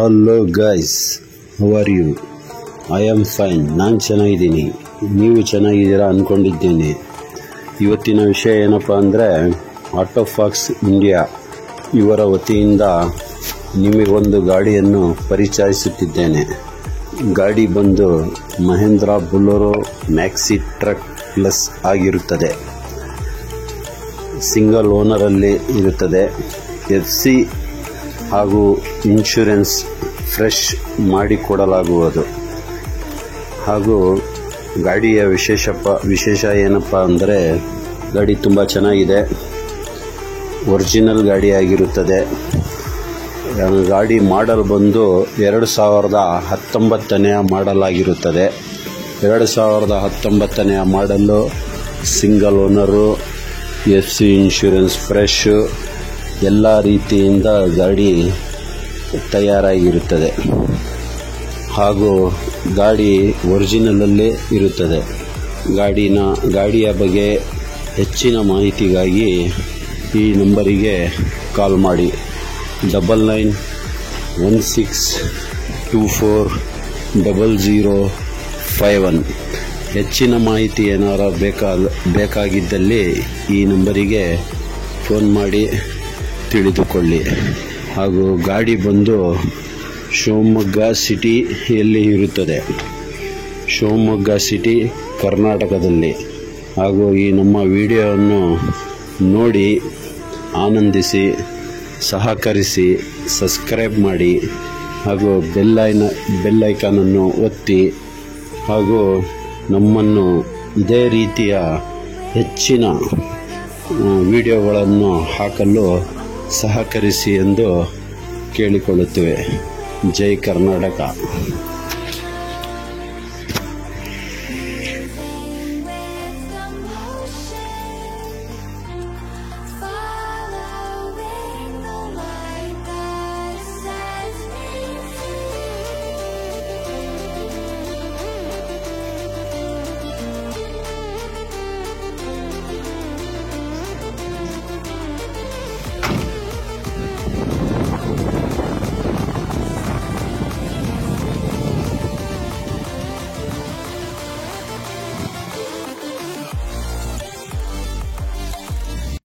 Hello guys, how are you? I am fine. ನಾನು ಚೆನ್ನಾಗಿದ್ದೀನಿ, ನೀವು ಚೆನ್ನಾಗಿದ್ದೀರಾ ಅಂದ್ಕೊಂಡಿದ್ದೀನಿ. ಇವತ್ತಿನ ವಿಷಯ ಏನಪ್ಪ ಅಂದರೆ, ಆಟೋಫಾಕ್ಸ್ ಇಂಡಿಯಾ ಇವರ ವತಿಯಿಂದ ನಿಮಗೊಂದು ಗಾಡಿಯನ್ನು ಪರಿಚಯಿಸುತ್ತಿದ್ದೇನೆ. ಗಾಡಿ ಬಂದು Mahendra Bolero maxi truck plus ಆಗಿರುತ್ತದೆ. ಸಿಂಗಲ್ ಓನರಲ್ಲಿ ಇರುತ್ತದೆ. FC ಹಾಗೂ ಇನ್ಶೂರೆನ್ಸ್ ಫ್ರೆಶ್ ಮಾಡಿಕೊಡಲಾಗುವುದು. ಹಾಗೂ ಗಾಡಿಯ ವಿಶೇಷ ಏನಪ್ಪ ಅಂದರೆ, ಗಾಡಿ ತುಂಬ ಚೆನ್ನಾಗಿದೆ, ಒರಿಜಿನಲ್ ಗಾಡಿ ಆಗಿರುತ್ತದೆ. ಗಾಡಿ ಮಾಡಲ್ ಬಂದು 2019ನೇ ಮಾಡಲ್ ಆಗಿರುತ್ತದೆ. 2019ನೇ model, single owner, FC insurance fresh, ಎಲ್ಲ ರೀತಿಯಿಂದ ಗಾಡಿ ತಯಾರಾಗಿರುತ್ತದೆ. ಹಾಗೂ ಗಾಡಿ ಒರಿಜಿನಲಲ್ಲೇ ಇರುತ್ತದೆ. ಗಾಡಿಯ ಬಗ್ಗೆ ಹೆಚ್ಚಿನ ಮಾಹಿತಿಗಾಗಿ ಈ ನಂಬರಿಗೆ ಕಾಲ್ ಮಾಡಿ 9916240051. ಹೆಚ್ಚಿನ ಮಾಹಿತಿ ಏನಾರ ಬೇಕಾಗಿದ್ದಲ್ಲಿ ಈ ನಂಬರಿಗೆ ಫೋನ್ ಮಾಡಿ ತಿಳಿದುಕೊಳ್ಳಿ. ಹಾಗೂ ಗಾಡಿ ಬಂದು ಶಿವಮೊಗ್ಗ ಸಿಟಿಯಲ್ಲಿ ಇರುತ್ತದೆ. ಶಿವಮೊಗ್ಗ ಸಿಟಿ, ಕರ್ನಾಟಕದಲ್ಲಿ. ಹಾಗೂ ಈ ನಮ್ಮ ವಿಡಿಯೋವನ್ನು ನೋಡಿ ಆನಂದಿಸಿ, ಸಹಕರಿಸಿ, ಸಬ್ಸ್ಕ್ರೈಬ್ ಮಾಡಿ, ಹಾಗೂ ಬೆಲ್ ಐಕಾನನ್ನು ಒತ್ತಿ, ಹಾಗೂ ನಮ್ಮನ್ನು ಇದೇ ರೀತಿಯ ಹೆಚ್ಚಿನ ವಿಡಿಯೋಗಳನ್ನು ಹಾಕಲು ಸಹಕರಿಸಿ ಎಂದು ಕೇಳಿಕೊಳ್ಳುತ್ತೇವೆ. ಜೈ ಕರ್ನಾಟಕ.